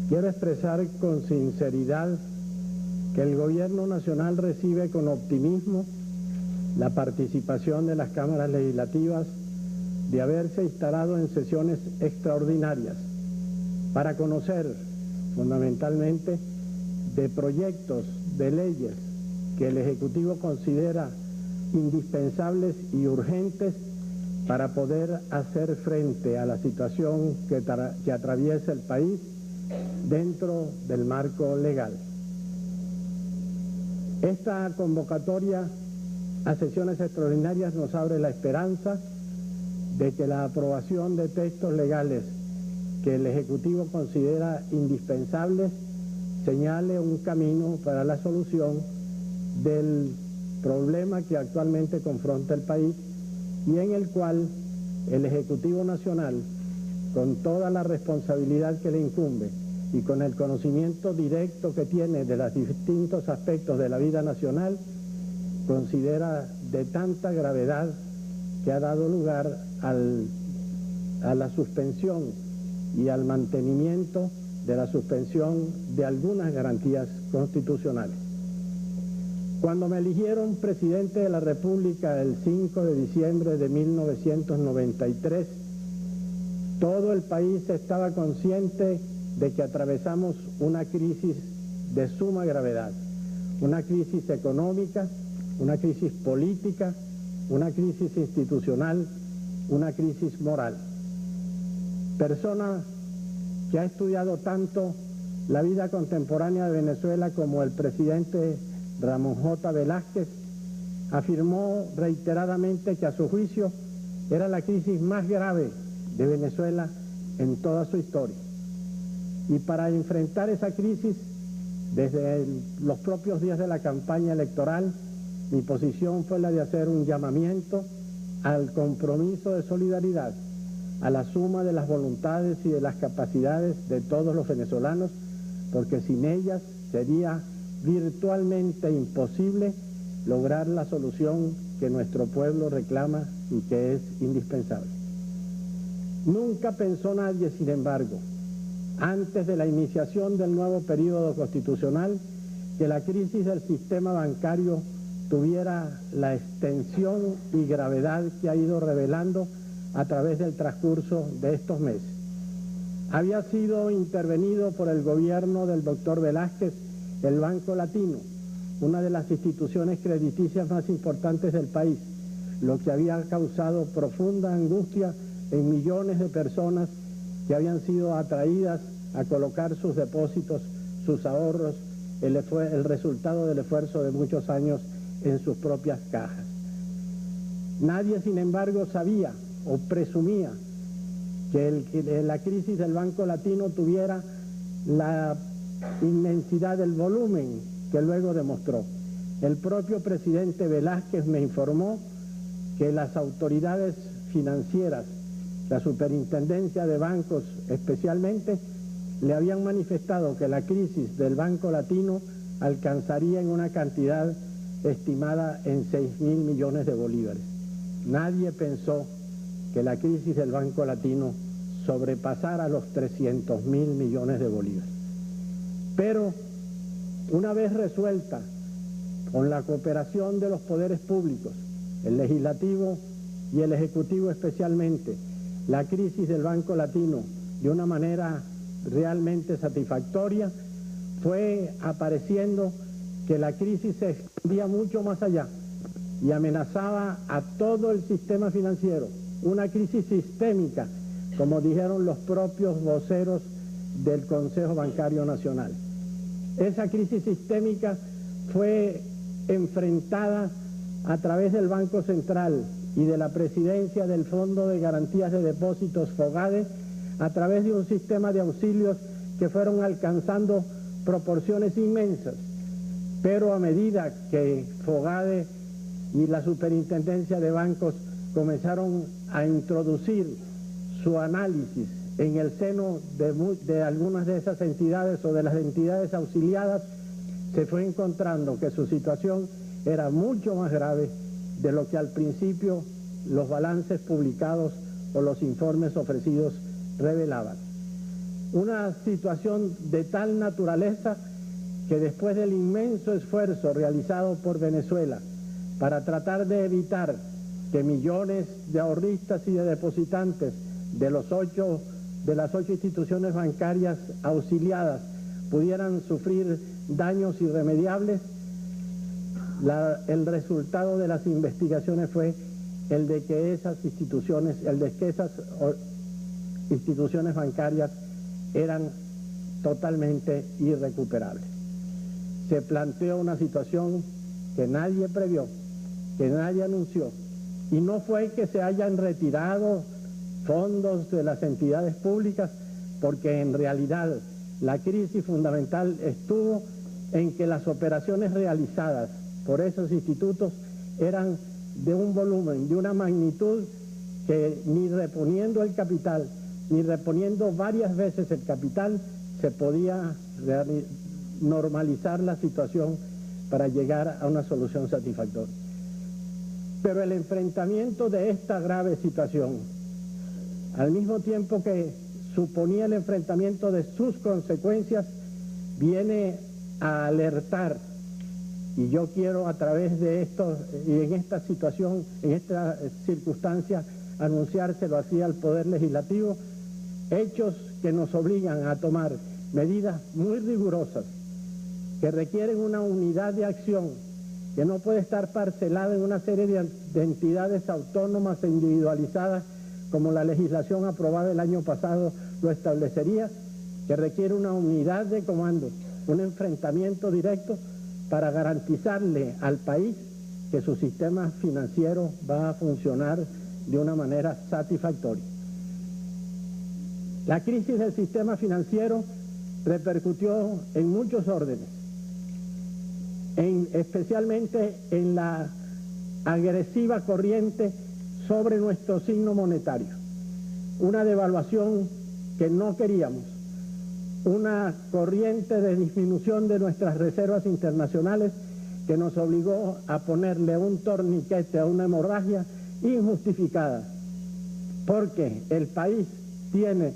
Quiero expresar con sinceridad que el Gobierno Nacional recibe con optimismo la participación de las cámaras legislativas de haberse instalado en sesiones extraordinarias para conocer fundamentalmente de proyectos de leyes que el Ejecutivo considera indispensables y urgentes para poder hacer frente a la situación que atraviesa el país dentro del marco legal. Esta convocatoria a sesiones extraordinarias nos abre la esperanza de que la aprobación de textos legales que el Ejecutivo considera indispensables señale un camino para la solución del problema que actualmente confronta el país y en el cual el Ejecutivo Nacional, con toda la responsabilidad que le incumbe y con el conocimiento directo que tiene de los distintos aspectos de la vida nacional, considera de tanta gravedad que ha dado lugar a la suspensión y al mantenimiento de la suspensión de algunas garantías constitucionales. Cuando me eligieron presidente de la República el 5 de diciembre de 1993, todo el país estaba consciente de que atravesamos una crisis de suma gravedad, una crisis económica, una crisis política, una crisis institucional, una crisis moral. Persona que ha estudiado tanto la vida contemporánea de Venezuela como el presidente Ramón J. Velázquez, afirmó reiteradamente que a su juicio era la crisis más grave de Venezuela en toda su historia. Y para enfrentar esa crisis, desde los propios días de la campaña electoral, mi posición fue la de hacer un llamamiento al compromiso de solidaridad, a la suma de las voluntades y de las capacidades de todos los venezolanos, porque sin ellas sería virtualmente imposible lograr la solución que nuestro pueblo reclama y que es indispensable. Nunca pensó nadie, sin embargo, antes de la iniciación del nuevo período constitucional, que la crisis del sistema bancario tuviera la extensión y gravedad que ha ido revelando a través del transcurso de estos meses. Había sido intervenido por el gobierno del doctor Velázquez el Banco Latino, una de las instituciones crediticias más importantes del país, lo que había causado profunda angustia en millones de personas que habían sido atraídas a colocar sus depósitos, sus ahorros, el resultado del esfuerzo de muchos años en sus propias cajas. Nadie, sin embargo, sabía o presumía que la crisis del Banco Latino tuviera la inmensidad del volumen que luego demostró. El propio presidente Velázquez me informó que las autoridades financieras, la superintendencia de bancos especialmente, le habían manifestado que la crisis del Banco Latino alcanzaría en una cantidad estimada en 6.000 millones de bolívares. Nadie pensó que la crisis del Banco Latino sobrepasara los 300.000 millones de bolívares. Pero una vez resuelta, con la cooperación de los poderes públicos, el legislativo y el ejecutivo especialmente, la crisis del Banco Latino de una manera realmente satisfactoria, fue apareciendo que la crisis se extendía mucho más allá y amenazaba a todo el sistema financiero, una crisis sistémica, como dijeron los propios voceros del Consejo Bancario Nacional. Esa crisis sistémica fue enfrentada a través del Banco Central y de la presidencia del Fondo de Garantías de Depósitos, FOGADE, a través de un sistema de auxilios que fueron alcanzando proporciones inmensas. Pero a medida que FOGADE y la Superintendencia de Bancos comenzaron a introducir su análisis en el seno de algunas de esas entidades o de las entidades auxiliadas, se fue encontrando que su situación era mucho más grave de lo que al principio los balances publicados o los informes ofrecidos revelaban. Una situación de tal naturaleza que después del inmenso esfuerzo realizado por Venezuela para tratar de evitar que millones de ahorristas y de depositantes de las 8 instituciones bancarias auxiliadas pudieran sufrir daños irremediables, el resultado de las investigaciones fue el de que esas instituciones bancarias eran totalmente irrecuperables. Se planteó una situación que nadie previó, que nadie anunció, y no fue que se hayan retirado fondos de las entidades públicas, porque en realidad la crisis fundamental estuvo en que las operaciones realizadas por esos institutos eran de un volumen, de una magnitud que ni reponiendo el capital, ni reponiendo varias veces el capital, se podía normalizar la situación para llegar a una solución satisfactoria. Pero el enfrentamiento de esta grave situación, al mismo tiempo que suponía el enfrentamiento de sus consecuencias, viene a alertar, y yo quiero a través de esto y en esta situación, en esta circunstancia, anunciárselo así al Poder Legislativo, hechos que nos obligan a tomar medidas muy rigurosas, que requieren una unidad de acción, que no puede estar parcelada en una serie de entidades autónomas e individualizadas, como la legislación aprobada el año pasado lo establecería, que requiere una unidad de comando, un enfrentamiento directo para garantizarle al país que su sistema financiero va a funcionar de una manera satisfactoria. La crisis del sistema financiero repercutió en muchos órdenes, especialmente en la agresiva corriente sobre nuestro signo monetario, una devaluación que no queríamos, una corriente de disminución de nuestras reservas internacionales que nos obligó a ponerle un torniquete a una hemorragia injustificada, porque el país tiene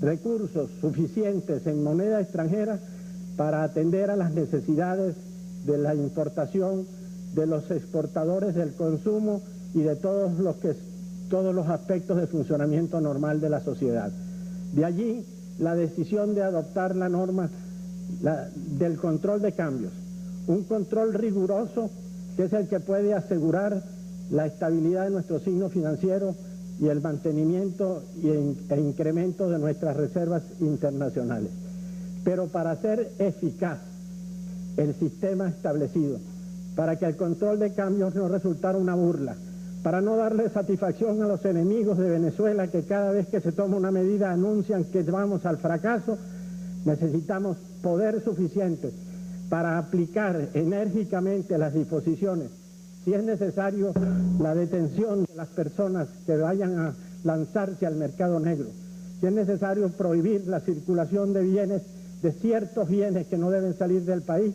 recursos suficientes en moneda extranjera para atender a las necesidades de la importación, de los exportadores, del consumo y de todos los aspectos de funcionamiento normal de la sociedad. De allí la decisión de adoptar la norma del control de cambios, un control riguroso que es el que puede asegurar la estabilidad de nuestro signo financiero y el mantenimiento e incremento de nuestras reservas internacionales. Pero para ser eficaz el sistema establecido, para que el control de cambios no resultara una burla, para no darle satisfacción a los enemigos de Venezuela que cada vez que se toma una medida anuncian que vamos al fracaso, necesitamos poder suficiente para aplicar enérgicamente las disposiciones. Si es necesario, la detención de las personas que vayan a lanzarse al mercado negro. Si es necesario, prohibir la circulación de bienes, de ciertos bienes que no deben salir del país,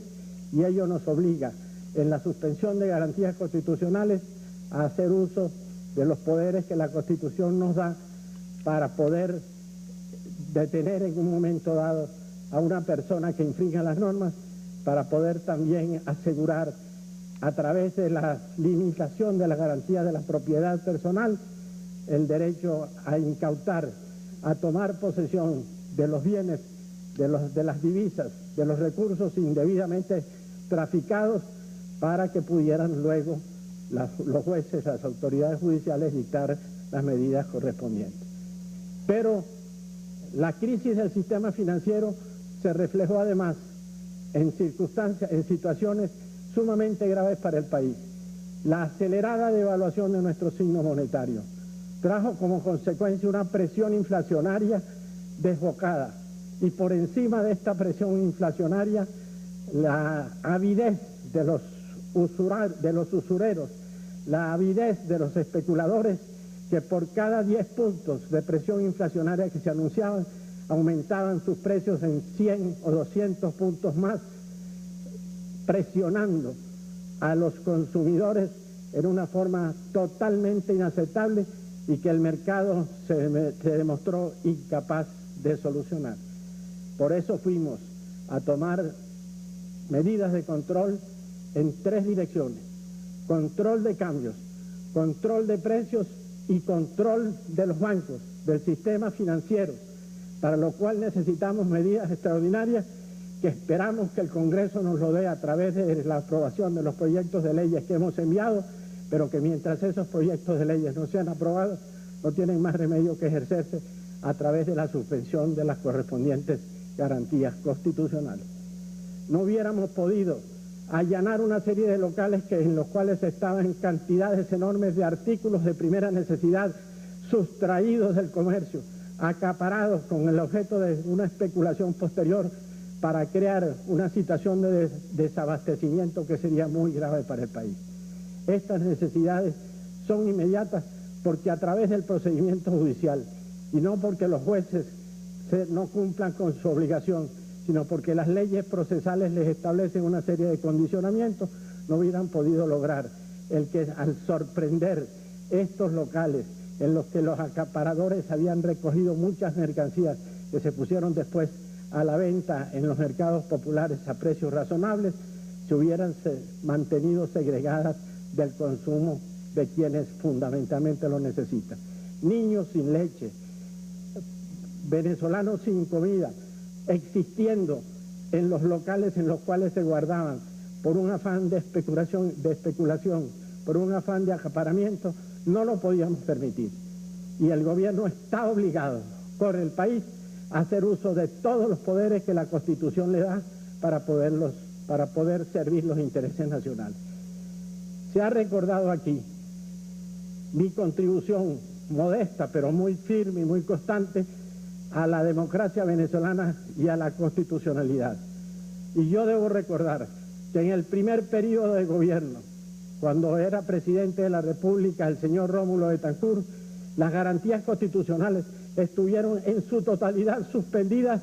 y ello nos obliga, en la suspensión de garantías constitucionales, a hacer uso de los poderes que la Constitución nos da para poder detener en un momento dado a una persona que infrinja las normas, para poder también asegurar a través de la limitación de la garantía de la propiedad personal el derecho a incautar, a tomar posesión de los bienes, de las divisas, de los recursos indebidamente traficados, para que pudieran luego los jueces, las autoridades judiciales dictar las medidas correspondientes. Pero la crisis del sistema financiero se reflejó además en situaciones sumamente graves para el país. La acelerada devaluación de nuestro signo monetario trajo como consecuencia una presión inflacionaria desbocada, y por encima de esta presión inflacionaria, la avidez de los usureros, la avidez de los especuladores, que por cada 10 puntos de presión inflacionaria que se anunciaban, aumentaban sus precios en 100 o 200 puntos más, presionando a los consumidores en una forma totalmente inaceptable y que el mercado se demostró incapaz de solucionar. Por eso fuimos a tomar medidas de control en 3 direcciones: control de cambios, control de precios y control de los bancos, del sistema financiero, para lo cual necesitamos medidas extraordinarias que esperamos que el Congreso nos lo dé a través de la aprobación de los proyectos de leyes que hemos enviado, pero que mientras esos proyectos de leyes no sean aprobados, no tienen más remedio que ejercerse a través de la suspensión de las correspondientes garantías constitucionales. No hubiéramos podido allanar una serie de locales en los cuales estaban cantidades enormes de artículos de primera necesidad sustraídos del comercio, acaparados con el objeto de una especulación posterior para crear una situación de desabastecimiento que sería muy grave para el país. Estas necesidades son inmediatas porque a través del procedimiento judicial, y no porque los jueces no cumplan con su obligación, sino porque las leyes procesales les establecen una serie de condicionamientos, no hubieran podido lograr el que al sorprender estos locales en los que los acaparadores habían recogido muchas mercancías que se pusieron después a la venta en los mercados populares a precios razonables, se hubieran mantenido segregadas del consumo de quienes fundamentalmente lo necesitan. Niños sin leche, venezolanos sin comida, existiendo en los locales en los cuales se guardaban por un afán de especulación, por un afán de acaparamiento, no lo podíamos permitir. Y el gobierno está obligado por el país a hacer uso de todos los poderes que la Constitución le da para poder servir los intereses nacionales. Se ha recordado aquí mi contribución modesta, pero muy firme y muy constante, a la democracia venezolana y a la constitucionalidad. Y yo debo recordar que en el primer periodo de gobierno, cuando era presidente de la República el señor Rómulo Betancourt, las garantías constitucionales estuvieron en su totalidad suspendidas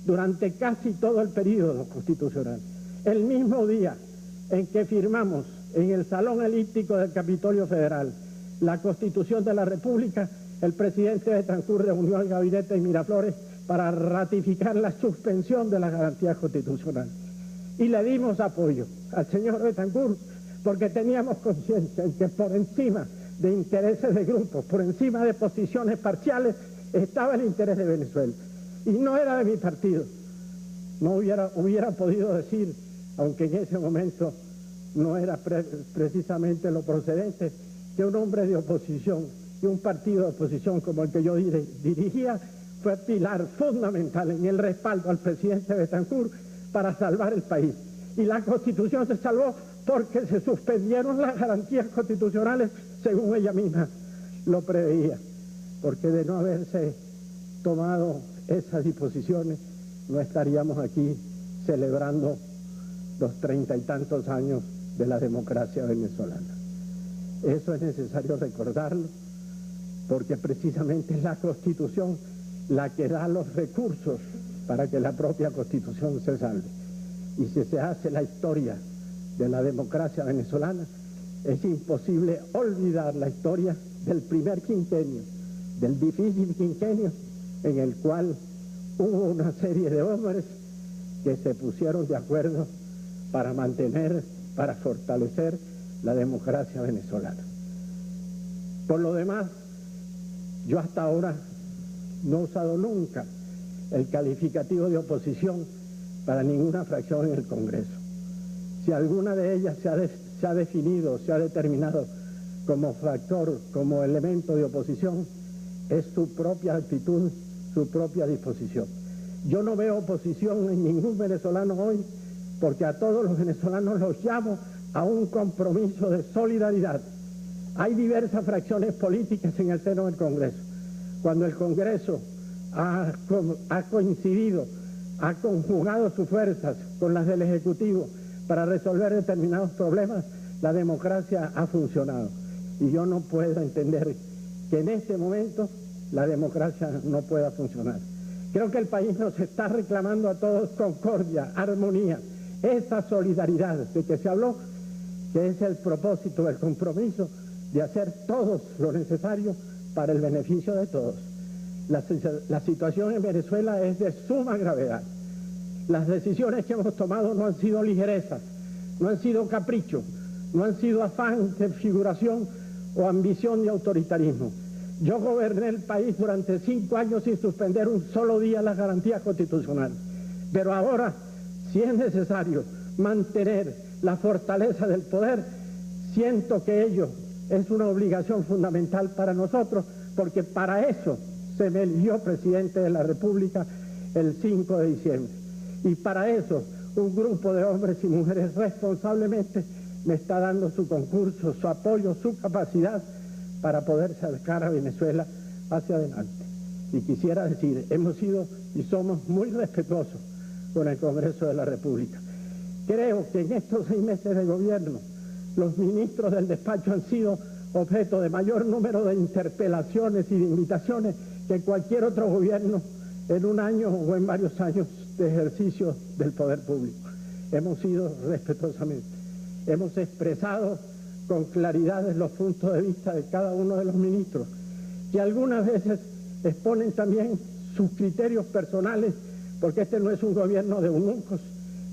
durante casi todo el periodo constitucional. El mismo día en que firmamos en el Salón Elíptico del Capitolio Federal la Constitución de la República, el presidente Betancourt reunió al gabinete de Miraflores para ratificar la suspensión de las garantías constitucionales. Y le dimos apoyo al señor Betancourt porque teníamos conciencia en que por encima de intereses de grupos, por encima de posiciones parciales, estaba el interés de Venezuela. Y no era de mi partido. No hubiera podido decir, aunque en ese momento no era precisamente lo procedente, que un hombre de oposición y un partido de oposición como el que yo dirigía fue pilar fundamental en el respaldo al presidente Betancourt para salvar el país. Y la Constitución se salvó porque se suspendieron las garantías constitucionales según ella misma lo preveía, porque de no haberse tomado esas disposiciones no estaríamos aquí celebrando los 30 y tantos años de la democracia venezolana. Eso es necesario recordarlo, porque precisamente es la Constitución la que da los recursos para que la propia Constitución se salve. Y si se hace la historia de la democracia venezolana, es imposible olvidar la historia del primer quinquenio, del difícil quinquenio en el cual hubo una serie de hombres que se pusieron de acuerdo para mantener, para fortalecer la democracia venezolana. Por lo demás, yo hasta ahora no he usado nunca el calificativo de oposición para ninguna fracción en el Congreso. Si alguna de ellas se ha definido, se ha determinado como factor, como elemento de oposición, es su propia actitud, su propia disposición. Yo no veo oposición en ningún venezolano hoy, porque a todos los venezolanos los llamo a un compromiso de solidaridad. Hay diversas fracciones políticas en el seno del Congreso. Cuando el Congreso ha coincidido, ha conjugado sus fuerzas con las del Ejecutivo para resolver determinados problemas, la democracia ha funcionado. Y yo no puedo entender que en este momento la democracia no pueda funcionar. Creo que el país nos está reclamando a todos concordia, armonía, esa solidaridad de que se habló, que es el propósito, el compromiso de hacer todos lo necesario para el beneficio de todos. La situación en Venezuela es de suma gravedad. Las decisiones que hemos tomado no han sido ligerezas, no han sido caprichos, no han sido afán de figuración o ambición de autoritarismo. Yo goberné el país durante 5 años sin suspender un solo día las garantías constitucionales. Pero ahora, si es necesario mantener la fortaleza del poder, siento que ello es una obligación fundamental para nosotros, porque para eso se me eligió presidente de la República el 5 de diciembre. Y para eso un grupo de hombres y mujeres responsablemente me está dando su concurso, su apoyo, su capacidad para poder sacar a Venezuela hacia adelante. Y quisiera decir, hemos sido y somos muy respetuosos con el Congreso de la República. Creo que en estos 6 meses de gobierno, los ministros del despacho han sido objeto de mayor número de interpelaciones y de invitaciones que cualquier otro gobierno en un año o en varios años de ejercicio del poder público. Hemos sido respetuosamente, hemos expresado con claridad los puntos de vista de cada uno de los ministros, que algunas veces exponen también sus criterios personales, porque este no es un gobierno de eunucos,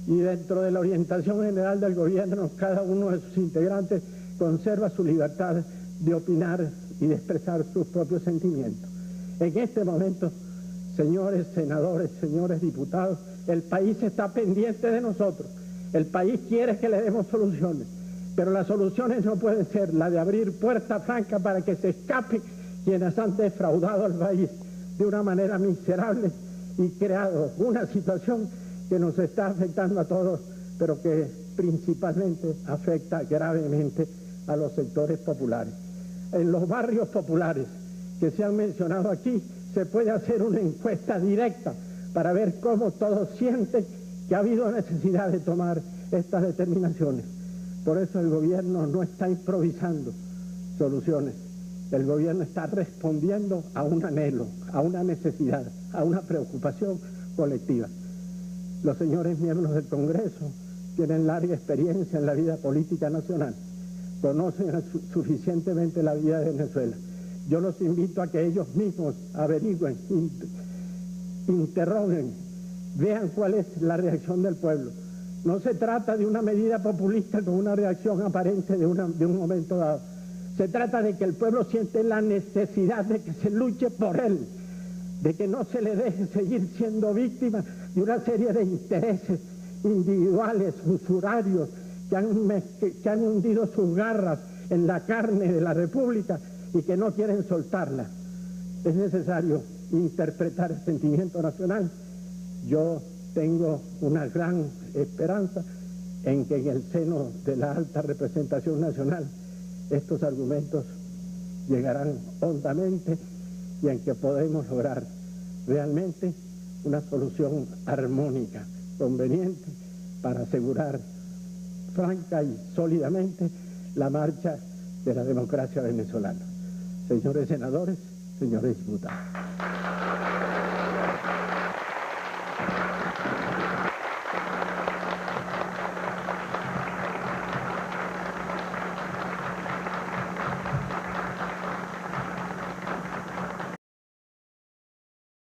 y dentro de la orientación general del gobierno, cada uno de sus integrantes conserva su libertad de opinar y de expresar sus propios sentimientos. En este momento, señores senadores, señores diputados, el país está pendiente de nosotros. El país quiere que le demos soluciones, pero las soluciones no pueden ser la de abrir puerta franca para que se escapen quienes han defraudado al país de una manera miserable y creado una situación que nos está afectando a todos, pero que principalmente afecta gravemente a los sectores populares. En los barrios populares que se han mencionado aquí, se puede hacer una encuesta directa para ver cómo todos sienten que ha habido necesidad de tomar estas determinaciones. Por eso el gobierno no está improvisando soluciones. El gobierno está respondiendo a un anhelo, a una necesidad, a una preocupación colectiva. Los señores miembros del Congreso tienen larga experiencia en la vida política nacional, conocen suficientemente la vida de Venezuela. Yo los invito a que ellos mismos averigüen, interroguen, vean cuál es la reacción del pueblo. No se trata de una medida populista con una reacción aparente de un momento dado. Se trata de que el pueblo siente la necesidad de que se luche por él, de que no se le deje seguir siendo víctima de una serie de intereses individuales, usurarios, que han hundido sus garras en la carne de la República y que no quieren soltarla. Es necesario interpretar el sentimiento nacional. Yo tengo una gran esperanza en que en el seno de la alta representación nacional estos argumentos llegarán hondamente y en que podemos lograr realmente una solución armónica, conveniente, para asegurar franca y sólidamente la marcha de la democracia venezolana. Señores senadores, señores diputados.